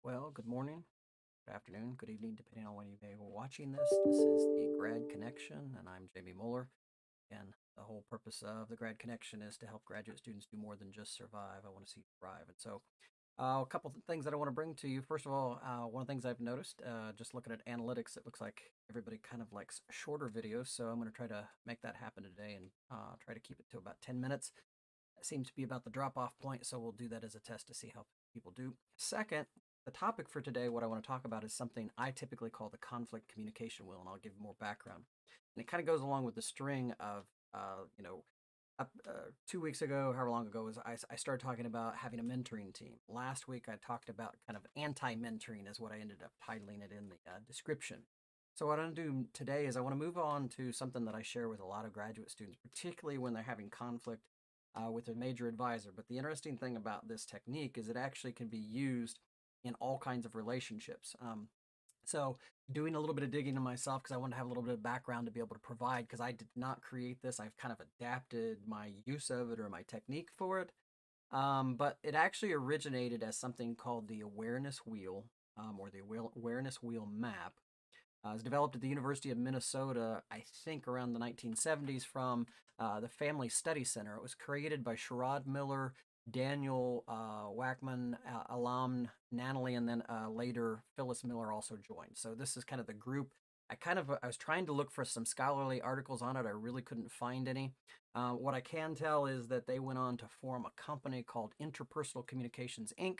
Well, good morning, good afternoon, good evening, depending on when you may be watching this. This is the Grad Connection, and I'm Jamie Moeller. And the whole purpose of the Grad Connection is to help graduate students do more than just survive. I want to see you thrive. And so, a couple of things that I want to bring to you. First of all, one of the things I've noticed, just looking at analytics, it looks like everybody kind of likes shorter videos. So I'm going to try to make that happen today and try to keep it to about 10 minutes. It seems to be about the drop off point, so we'll do that as a test to see how people do. Second, the topic for today, what I want to talk about is something I typically call the conflict communication wheel, and I'll give more background. And it kind of goes along with the string of, uh, you know, 2 weeks ago, however long ago, was I started talking about having a mentoring team. Last week, I talked about kind of anti mentoring, is what I ended up titling it in the description. So, what I'm going to do today is I want to move on to something that I share with a lot of graduate students, particularly when they're having conflict with a major advisor. But the interesting thing about this technique is it actually can be used in all kinds of relationships. So, doing a little bit of digging in myself because I want to have a little bit of background to be able to provide because I did not create this. I've kind of adapted my use of it or my technique for it. But it actually originated as something called the awareness wheel or the awareness wheel map. It was developed at the University of Minnesota, I think around the 1970s, from the Family Study Center. It was created by Sherrod Miller, Daniel Wackman, Alam Nanley, and then later Phyllis Miller also joined. So this is kind of the group. I was trying to look for some scholarly articles on it. I really couldn't find any. What I can tell is that they went on to form a company called Interpersonal Communications Inc.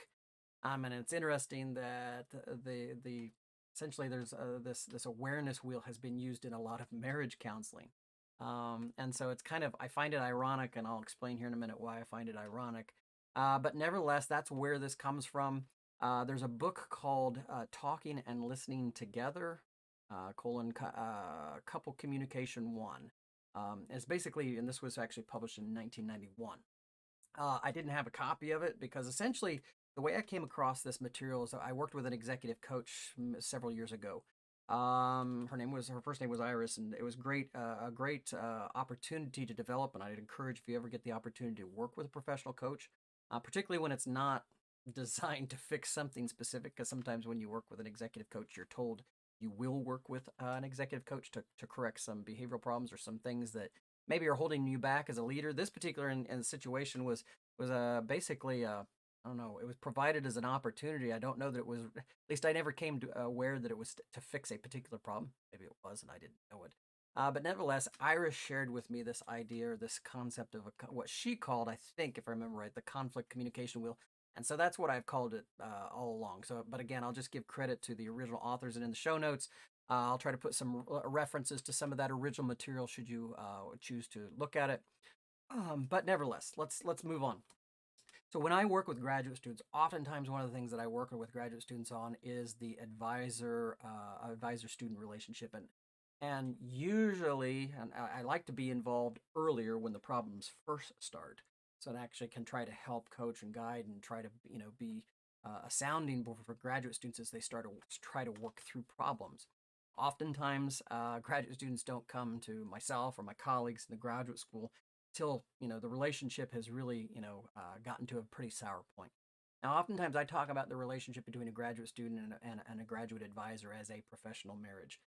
And it's interesting that the essentially there's this awareness wheel has been used in a lot of marriage counseling. And so it's kind of I find it ironic, and I'll explain here in a minute why I find it ironic. But nevertheless, that's where this comes from. There's a book called "Talking and Listening Together," Couple Communication One. It's basically, and this was actually published in 1991. I didn't have a copy of it because essentially the way I came across this material is I worked with an executive coach several years ago. Her first name was Iris, and it was a great opportunity to develop. And I'd encourage if you ever get the opportunity to work with a professional coach, particularly when it's not designed to fix something specific. Because sometimes when you work with an executive coach, you're told you will work with an executive coach to correct some behavioral problems or some things that maybe are holding you back as a leader. This particular in situation was basically I don't know. It was provided as an opportunity. I don't know that it was. At least I never came to aware that it was to fix a particular problem. Maybe it was, and I didn't know it. But nevertheless, Iris shared with me this idea, or this concept of what she called, I think, if I remember right, the conflict communication wheel. And so that's what I've called it all along. So, but again, I'll just give credit to the original authors, and in the show notes, I'll try to put some references to some of that original material should you choose to look at it. But nevertheless, let's move on. So when I work with graduate students, oftentimes one of the things that I work with graduate students on is the advisor student relationship, and usually, and I like to be involved earlier when the problems first start, so it actually can try to help coach and guide and try to be a sounding board for graduate students as they start to try to work through problems. Oftentimes, graduate students don't come to myself or my colleagues in the graduate school till the relationship has really gotten to a pretty sour point. Now, oftentimes I talk about the relationship between a graduate student and a graduate advisor as a professional marriage.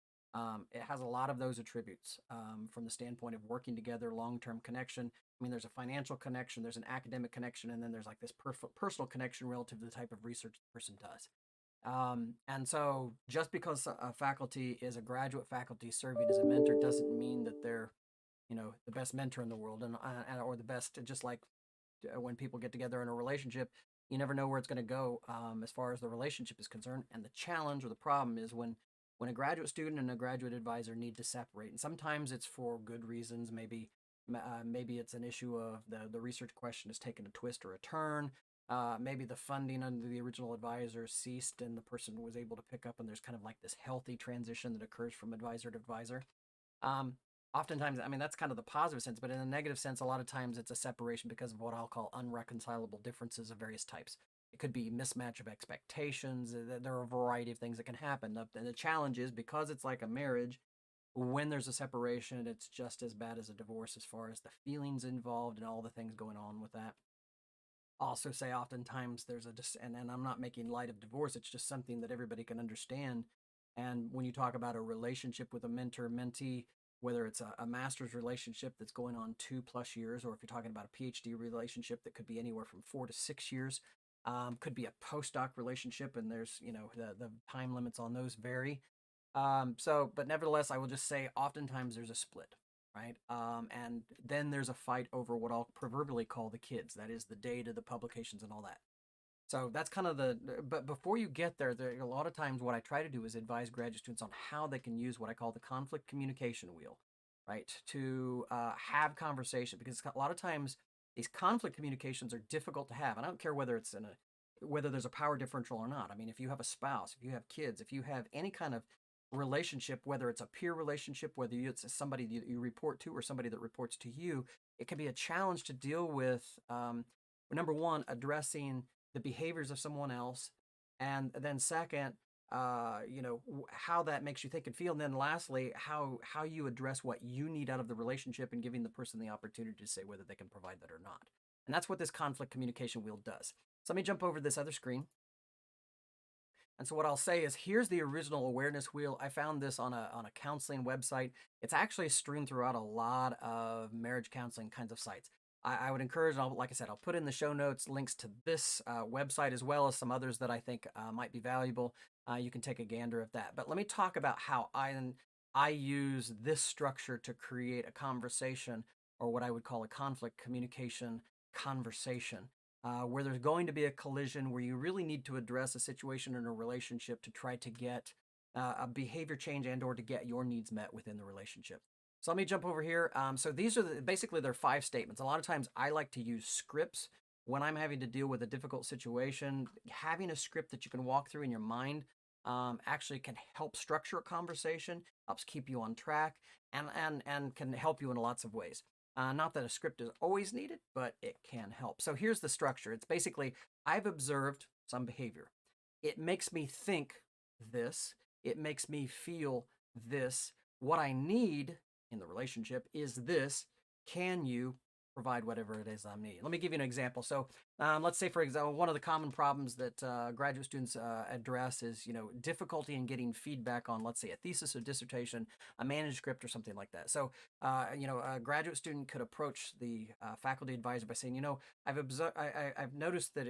It has a lot of those attributes from the standpoint of working together, long-term connection. I mean, there's a financial connection, there's an academic connection, and then there's like this personal connection relative to the type of research the person does. And so, just because a faculty is a graduate faculty serving as a mentor doesn't mean that they're the best mentor in the world or the best. Just like when people get together in a relationship, you never know where it's going to go as far as the relationship is concerned. And the challenge or the problem is when a graduate student and a graduate advisor need to separate, and sometimes it's for good reasons. Maybe it's an issue of the research question has taken a twist or a turn. Maybe the funding under the original advisor ceased and the person was able to pick up, and there's kind of like this healthy transition that occurs from advisor to advisor. Um, Oftentimes, I mean, that's kind of the positive sense, but in the negative sense, a lot of times it's a separation because of what I'll call unreconcilable differences of various types. It could be mismatch of expectations. There are a variety of things that can happen. The challenge is because it's like a marriage, when there's a separation, it's just as bad as a divorce as far as the feelings involved and all the things going on with that. also say oftentimes there's and I'm not making light of divorce, it's just something that everybody can understand. And when you talk about a relationship with a mentor mentee, whether it's a master's relationship that's going on 2+ years, or if you're talking about a PhD relationship that could be anywhere from 4 to 6 years, could be a postdoc relationship, and there's, the time limits on those vary. But nevertheless, I will just say oftentimes there's a split, right? And then there's a fight over what I'll proverbially call the kids. That is the data, the publications, and all that. So that's kind of but before you get there, a lot of times what I try to do is advise graduate students on how they can use what I call the conflict communication wheel, right? To have conversation, because a lot of times these conflict communications are difficult to have. And I don't care whether there's a power differential or not. I mean, if you have a spouse, if you have kids, if you have any kind of relationship, whether it's a peer relationship, whether it's somebody that you report to or somebody that reports to you, it can be a challenge to deal with. Number one, addressing the behaviors of someone else, and then second, how that makes you think and feel, and then lastly, how you address what you need out of the relationship and giving the person the opportunity to say whether they can provide that or not. And that's what this conflict communication wheel does. So let me jump over to this other screen. And so what I'll say is, here's the original awareness wheel. I found this on a counseling website. It's actually streamed throughout a lot of marriage counseling kinds of sites. I would encourage, like I said, I'll put in the show notes links to this website as well as some others that I think might be valuable. You can take a gander at that. But let me talk about how I use this structure to create a conversation, or what I would call a conflict communication conversation, where there's going to be a collision, where you really need to address a situation in a relationship to try to get a behavior change and or to get your needs met within the relationship. So let me jump over here. So these are basically they're 5 statements. A lot of times I like to use scripts when I'm having to deal with a difficult situation. Having a script that you can walk through in your mind actually can help structure a conversation, helps keep you on track, and can help you in lots of ways. Not that a script is always needed, but it can help. So here's the structure. It's basically, I've observed some behavior. It makes me think this. It makes me feel this. What I need in the relationship is this. Can you provide whatever it is I'm needing? Let me give you an example. So let's say, for example, one of the common problems that graduate students address is, difficulty in getting feedback on, let's say, a thesis or dissertation, a manuscript, or something like that. So, a graduate student could approach the faculty advisor by saying, I've noticed that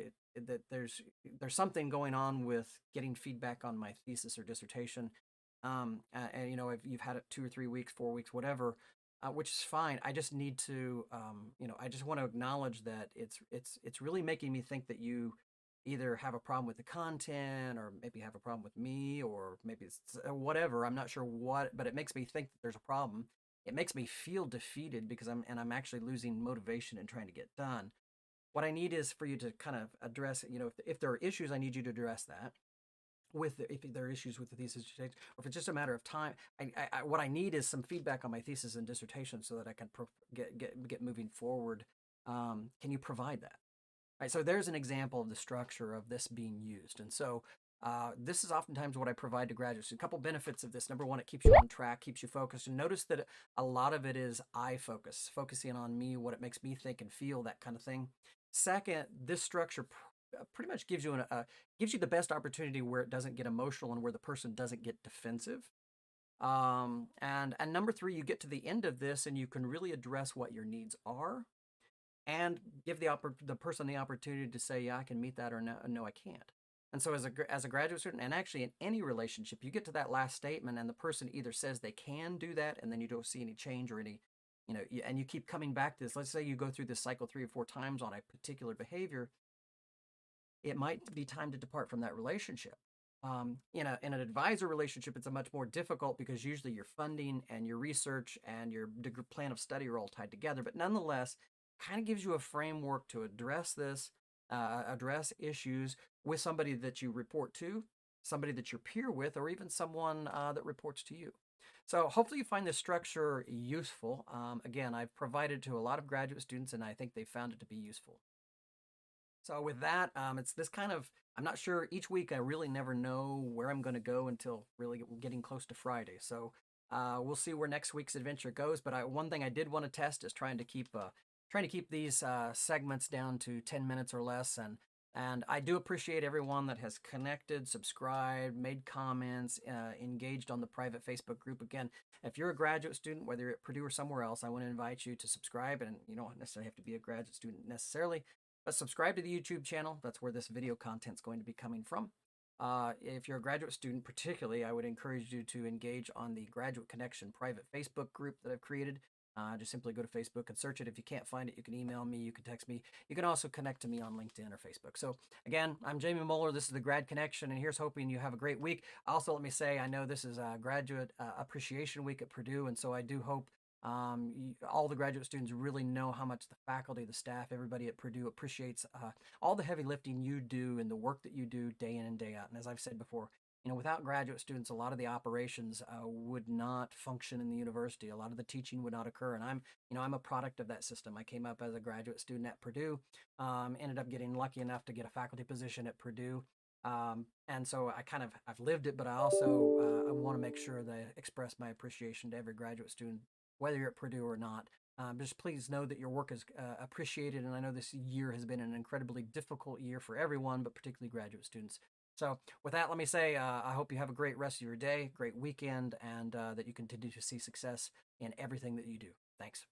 there's something going on with getting feedback on my thesis or dissertation. And if you've had it 2 or 3 weeks, 4 weeks, whatever, which is fine. I just need to, I just want to acknowledge that it's really making me think that you either have a problem with the content, or maybe have a problem with me, or maybe it's whatever. I'm not sure what, but it makes me think that there's a problem. It makes me feel defeated because I'm actually losing motivation in trying to get done. What I need is for you to kind of address, if there are issues, I need you to address that. If there are issues with the thesis, or if it's just a matter of time, what I need is some feedback on my thesis and dissertation so that I can get moving forward. Can you provide that? Right. So there's an example of the structure of this being used, and so this is oftentimes what I provide to graduates. A couple benefits of this: number one, it keeps you on track, keeps you focused, and notice that a lot of it is focusing on me, what it makes me think and feel, that kind of thing. Second, this structure pretty much gives you the best opportunity where it doesn't get emotional and where the person doesn't get defensive. And number three, you get to the end of this and you can really address what your needs are, and give the person the opportunity to say, yeah, I can meet that, or no, no, I can't. And so as a graduate student, and actually in any relationship, you get to that last statement and the person either says they can do that, and then you don't see any change or any, and you keep coming back to this. Let's say you go through this cycle 3 or 4 times on a particular behavior. It might be time to depart from that relationship. In an advisor relationship, it's a much more difficult, because usually your funding and your research and your plan of study are all tied together. But nonetheless, kind of gives you a framework to address address issues with somebody that you report to, somebody that you're peer with, or even someone that reports to you. So hopefully you find this structure useful. Again, I've provided to a lot of graduate students, and I think they found it to be useful. So with that, it's this kind of, I'm not sure, each week I really never know where I'm going to go until really getting close to Friday. So we'll see where next week's adventure goes. But one thing I did want to test is trying to keep trying to keep these segments down to 10 minutes or less. And I do appreciate everyone that has connected, subscribed, made comments, engaged on the private Facebook group. Again, if you're a graduate student, whether you're at Purdue or somewhere else, I want to invite you to subscribe. And you don't necessarily have to be a graduate student necessarily, but subscribe to the YouTube channel. That's where this video content is going to be coming from. If you're a graduate student, particularly, I would encourage you to engage on the Graduate Connection private Facebook group that I've created. Just simply go to Facebook and search it. If you can't find it, you can email me, you can text me. You can also connect to me on LinkedIn or Facebook. So, again, I'm Jamie Moeller. This is the Grad Connection, and here's hoping you have a great week. Also, let me say, I know this is a Graduate Appreciation Week at Purdue, and so I do hope all the graduate students really know how much the faculty, the staff, everybody at Purdue appreciates all the heavy lifting you do and the work that you do day in and day out. And as I've said before, without graduate students, a lot of the operations would not function in the university. A lot of the teaching would not occur. And I'm a product of that system. I came up as a graduate student at Purdue, ended up getting lucky enough to get a faculty position at Purdue. And so I've lived it, but I also I want to make sure that I express my appreciation to every graduate student, whether you're at Purdue or not. Just please know that your work is appreciated. And I know this year has been an incredibly difficult year for everyone, but particularly graduate students. So with that, let me say, I hope you have a great rest of your day, great weekend, and that you continue to see success in everything that you do. Thanks.